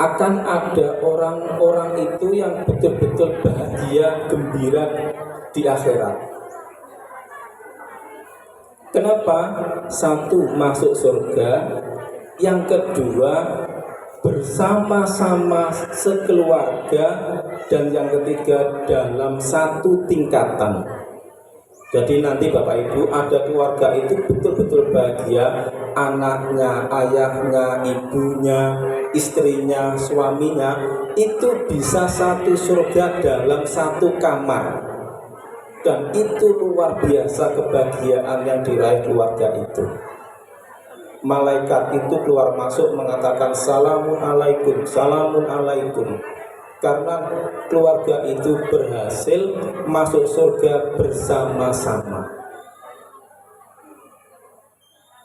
akan ada orang-orang itu yang betul-betul bahagia, gembira di akhirat. Kenapa? Satu, masuk surga. Yang kedua, bersama-sama sekeluarga. Dan yang ketiga, dalam satu tingkatan. Jadi nanti Bapak Ibu ada keluarga itu betul-betul bahagia. Anaknya, ayahnya, ibunya, istrinya, suaminya itu bisa satu surga dalam satu kamar. Dan itu luar biasa kebahagiaan yang diraih keluarga itu. Malaikat itu keluar masuk mengatakan salamun alaikum, salamun alaikum. Karena keluarga itu berhasil masuk surga bersama-sama.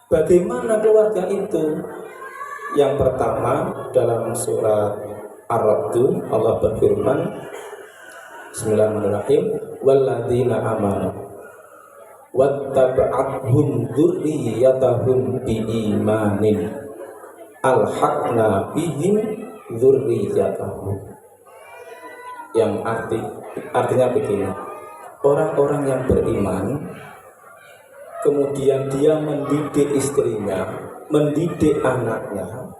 Bagaimana keluarga itu? Yang pertama dalam surat Ar-Ra'd Allah berfirman, Bismillahirrahmanirrahim, walladzina amanu wattaba'athum dzurriyyatahum biimanin alhaqna bihim dzurriyyatahum. Yang artinya begini, orang-orang yang beriman kemudian dia mendidik istrinya, mendidik anaknya,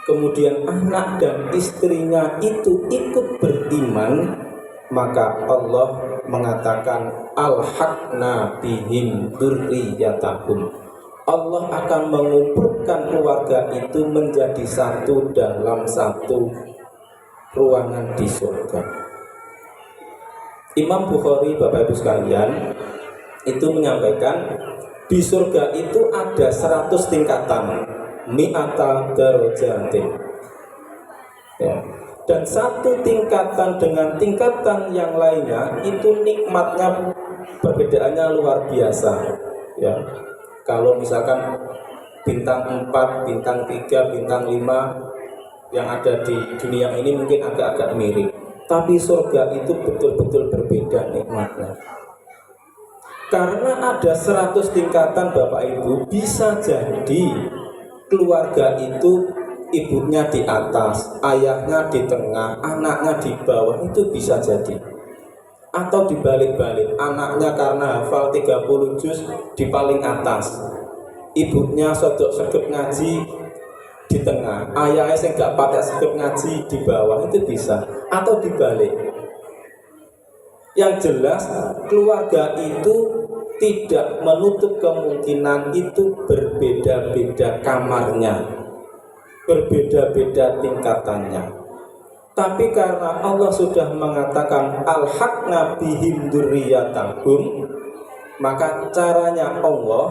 kemudian anak dan istrinya itu ikut beriman, maka Allah mengatakan alhaqna bihim dzurriyyatahum. Allah akan mengumpulkan keluarga itu menjadi satu dalam satu ruangan di surga. Imam Bukhari, Bapak Ibu sekalian, itu menyampaikan di surga itu ada 100 tingkatan, mi'ata darajatin. Ya. Dan satu tingkatan dengan tingkatan yang lainnya itu nikmatnya perbedaannya luar biasa. Ya. Kalau misalkan bintang 4, bintang 3, bintang 5 yang ada di dunia ini mungkin agak-agak mirip, tapi surga itu betul-betul berbeda nikmatnya. Karena ada 100 tingkatan Bapak Ibu, bisa jadi keluarga itu ibunya di atas, ayahnya di tengah, anaknya di bawah, itu bisa jadi. Atau dibalik-balik, anaknya karena hafal 30 juz di paling atas, ibunya sodok-sodok ngaji di tengah, ayahnya yang gak pakai sodok ngaji di bawah, itu bisa. Atau dibalik. Yang jelas keluarga itu tidak menutup kemungkinan itu berbeda-beda kamarnya, berbeda-beda tingkatannya. Tapi karena Allah sudah mengatakan alhaqna bihim dzurriyyatahum, maka caranya Allah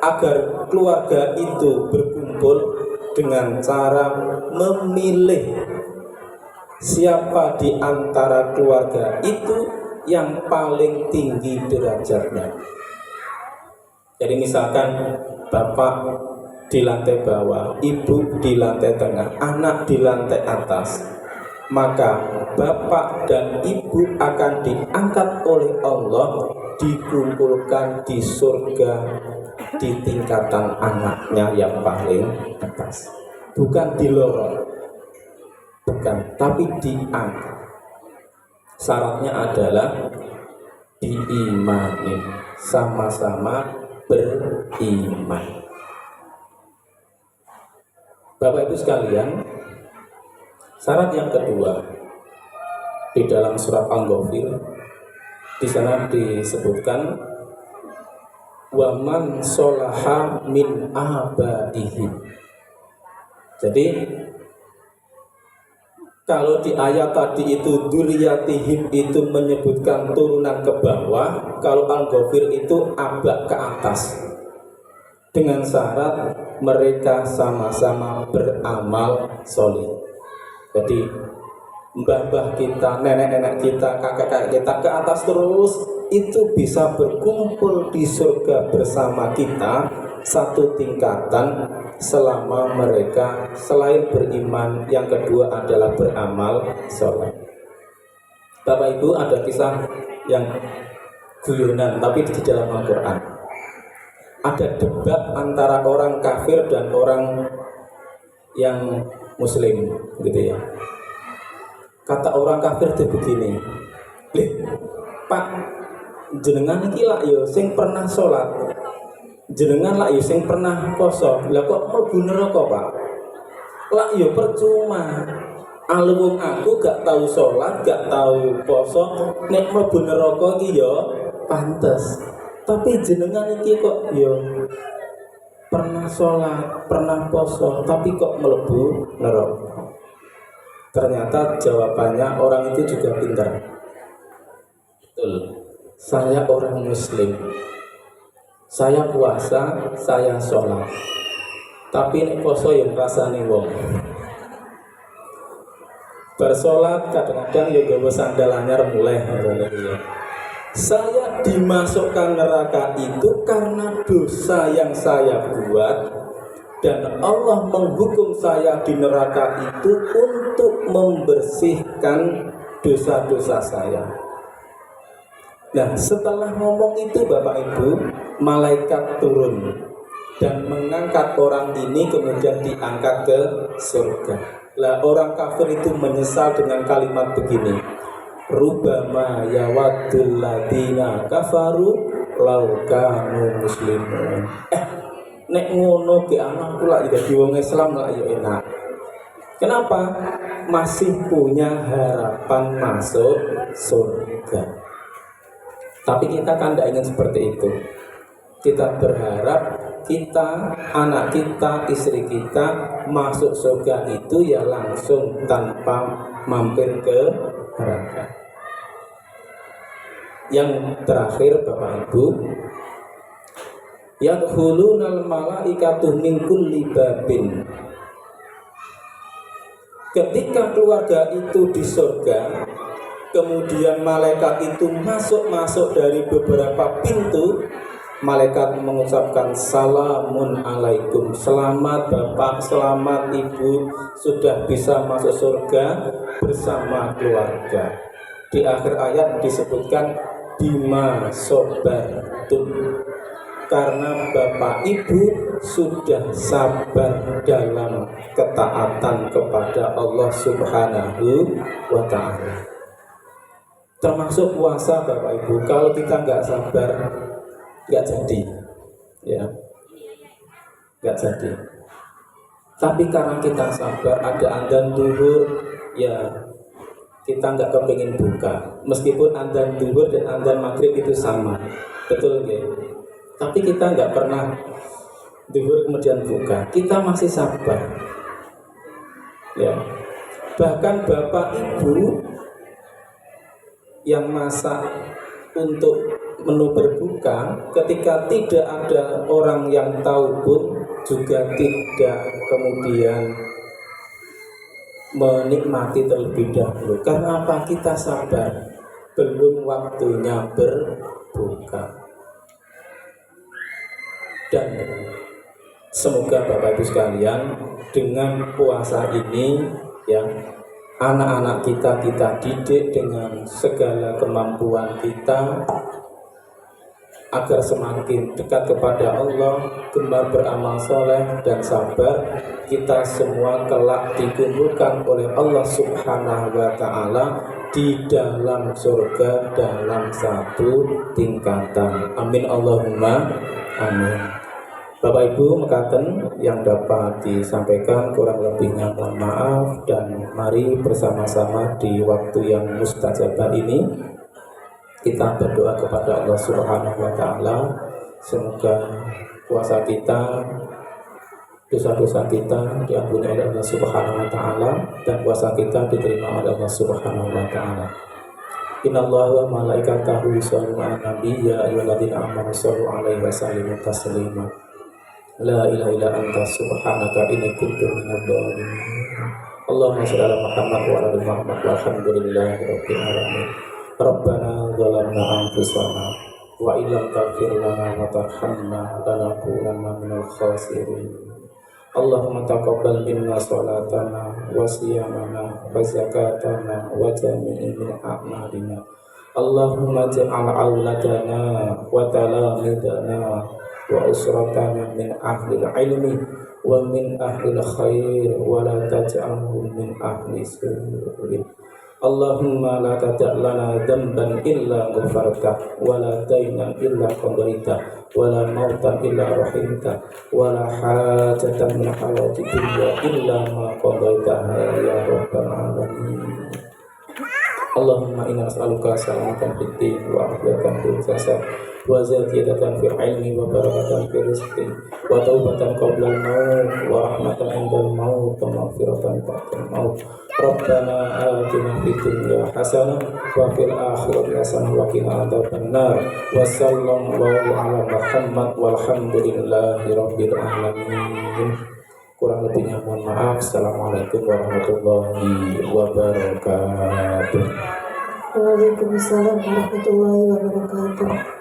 agar keluarga itu berkumpul dengan cara memilih siapa di antara keluarga itu yang paling tinggi derajatnya. Jadi misalkan bapak di lantai bawah, ibu di lantai tengah, anak di lantai atas, maka bapak dan ibu akan diangkat oleh Allah, dikumpulkan di surga di tingkatan anaknya yang paling atas. Bukan dilorong, bukan, tapi diangkat. Syaratnya adalah diimani, sama-sama beriman. Bapak Ibu sekalian, syarat yang kedua di dalam surat Al-Ghafir, di sana disebutkan wa man sholaha min abaihim. Jadi kalau di ayat tadi itu dzurriyyatihim itu menyebutkan turunan ke bawah, kalau Al-Ghafir itu abak ke atas. Dengan syarat mereka sama-sama beramal soleh. Jadi mbah-mbah kita, nenek-nenek kita, kakek-kakek kita ke atas terus, itu bisa berkumpul di surga bersama kita satu tingkatan selama mereka selain beriman, yang kedua adalah beramal soleh. Bapak Ibu, ada kisah yang guyonan tapi di dalam Al-Quran. Ada debat antara orang kafir dan orang yang muslim, gitu ya. Kata orang kafir itu begini, Pak, jenengan iki lak yo sing pernah sholat, jenengan lak yo sing pernah poso, lah kok mlebu neraka, Pak? Lak yo percuma. Alung aku gak tahu sholat, gak tahu poso, nek mlebu neraka iki yo pantes. Tapi jenengan iki kok yo pernah sholat, pernah poso, tapi kok mlebu neraka. Ternyata jawabannya orang itu juga pintar. Betul, saya orang muslim, saya puasa, saya sholat, tapi nek poso yang rasane wong. Bersolat kadang-kadang ya gawa sandal anyar mulai. Saya dimasukkan neraka itu karena dosa yang saya buat, dan Allah menghukum saya di neraka itu untuk membersihkan dosa-dosa saya. Nah, setelah ngomong itu Bapak Ibu, malaikat turun dan mengangkat orang ini, kemudian diangkat ke surga. Lah, orang kafir itu menyesal dengan kalimat begini, rubama yawaddul ladina kafaru law kanu muslimun. nek ngono ge anakku lak dadi wong Islam lak ya enak. Kenapa? Masih punya harapan masuk surga. Tapi kita kan tidak ingin seperti itu. Kita berharap kita, anak kita, istri kita masuk surga itu ya langsung tanpa mampir ke neraka. Yang terakhir Bapak Ibu, yadkhulunal malaikatu min kulli babin. Ketika keluarga itu di surga, kemudian malaikat itu masuk dari beberapa pintu, malaikat mengucapkan salamun alaikum, selamat Bapak, selamat Ibu, sudah bisa masuk surga bersama keluarga. Di akhir ayat disebutkan bima sobartum, karena Bapak Ibu sudah sabar dalam ketaatan kepada Allah Subhanahu wa Ta'ala. Termasuk puasa Bapak Ibu, kalau kita nggak sabar nggak jadi, ya, nggak jadi. Tapi karena kita sabar, ada adzan duhur, ya kita nggak kepingin buka, meskipun adzan duhur dan adzan maghrib itu sama, betul nggak? Tapi kita nggak pernah duhur kemudian buka, kita masih sabar, ya. Bahkan Bapak Ibu yang masak untuk menu berbuka, ketika tidak ada orang yang tahu pun juga tidak kemudian menikmati terlebih dahulu. Karena apa? Kita sabar, belum waktunya berbuka. Dan semoga Bapak Ibu sekalian, dengan puasa ini ya, anak-anak kita didik dengan segala kemampuan kita agar semakin dekat kepada Allah, gemar beramal soleh dan sabar. Kita semua kelak dikumpulkan oleh Allah Subhanahu wa Ta'ala di dalam surga dalam satu tingkatan. Amin Allahumma amin. Bapak Ibu mekaten yang dapat disampaikan, kurang lebihnya mohon maaf, dan mari bersama-sama di waktu yang mustajabah ini kita berdoa kepada Allah Subhanahu wa Ta'ala, semoga puasa kita, dosa-dosa kita diampuni oleh Allah Subhanahu wa Ta'ala, dan puasa kita diterima oleh Allah Subhanahu wa Ta'ala. Innallaha wa malaikatahu yusholluna 'alan nabi ya ayyuhalladzina amanu shollu 'alaihi wa sallimu taslima. La ilaha illa anta subhanaka inni kuntu minadh dhalimin. Allahumma shalli ala Muhammad wa ala ali Muhammad walhamdulillahi rabbil alamin. Rabbana zalamna anfusana wa illam taghfir lana wa tarhamna lanakunanna minal khasirin. Allahumma taqabbal minna salatana wa siyamana wa zakatana wa jami'i min a'malina. Allahumma ja'al auladana wa talamidana wa usratana min ahli ilmi wa min ahli khair wa la taj'alhum min ahli su'in. Allahumma la tada' lana dhanban illa ghafarta wa la daynan illa qadaita wa la mautan illa rahimta wa la hajatan min hawati dunya illa ma qadaitaha ya rabbal alamin. Allahumma inna nas'aluka salamatan fid din wa afiyatan fil jasad wa ziyadatan fil ilmi wa barakatan fil rizqi wa taubatan qabla al-maut wa rahmatan 'indal maut wa maghfiratan ba'dal maut. Rabbana atina fid dunya hasanah wa fil akhirati hasanah wa qina adzabannar. Wa sallallahu ala Muhammad walhamdulillahi rabbil alamin. Kurang lebihnya mohon maaf. Assalamualaikum warahmatullahi wabarakatuh. Waalaikumsalam warahmatullahi wabarakatuh.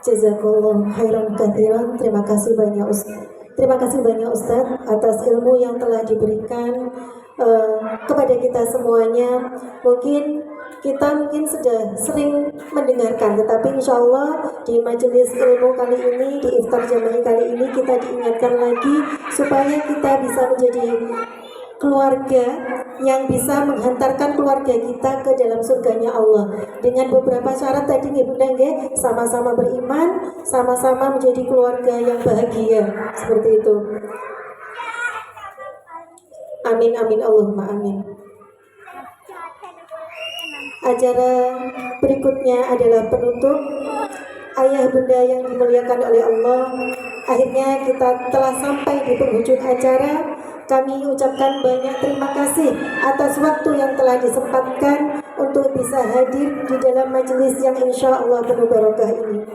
Jazakallah khairan katsiran. Terima kasih banyak Ustaz atas ilmu yang telah diberikan kepada kita semuanya. Mungkin kita mungkin sudah sering mendengarkan, tetapi insya Allah di majelis ilmu kali ini, di iftar jamaah kali ini kita diingatkan lagi supaya kita bisa menjadi keluarga yang bisa menghantarkan keluarga kita ke dalam surganya Allah dengan beberapa syarat tadi nggih Bunda nggih, sama-sama beriman, sama-sama menjadi keluarga yang bahagia, seperti itu. Amin amin Allahumma amin. Acara berikutnya adalah penutup. Ayah bunda yang dimuliakan oleh Allah, akhirnya kita telah sampai di penghujung acara. Kami ucapkan banyak terima kasih atas waktu yang telah disempatkan untuk bisa hadir di dalam majelis yang insya Allah penuh barokah ini.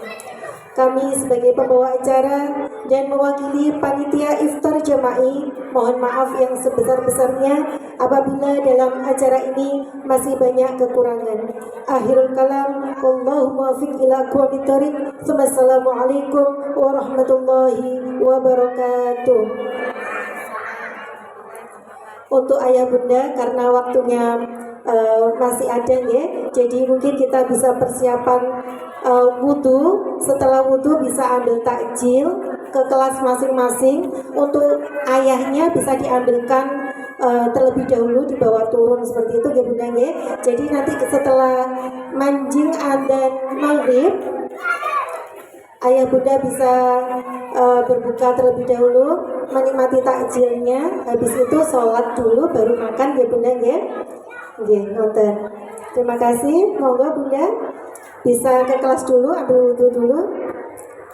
Kami sebagai pembawa acara dan mewakili panitia iftar jama'i, mohon maaf yang sebesar-besarnya apabila dalam acara ini masih banyak kekurangan. Akhirul kalam, wallahu muwaffiq ila aqwamit thoriq. Wassalamualaikum warahmatullahi wabarakatuh. Untuk ayah bunda, karena waktunya masih ada ya, jadi mungkin kita bisa persiapan wudhu. Setelah wudhu bisa ambil takjil ke kelas masing-masing. Untuk ayahnya bisa diambilkan terlebih dahulu, dibawa turun seperti itu ya bunda ya. Jadi nanti setelah manjing adzan maghrib, ayah bunda bisa berbuka terlebih dahulu, menikmati takjilnya. Habis itu sholat dulu baru makan ya bunda ya. Nggih, ngoten. Terima kasih. Monggo bunda bisa ke kelas dulu, ambil wudhu dulu.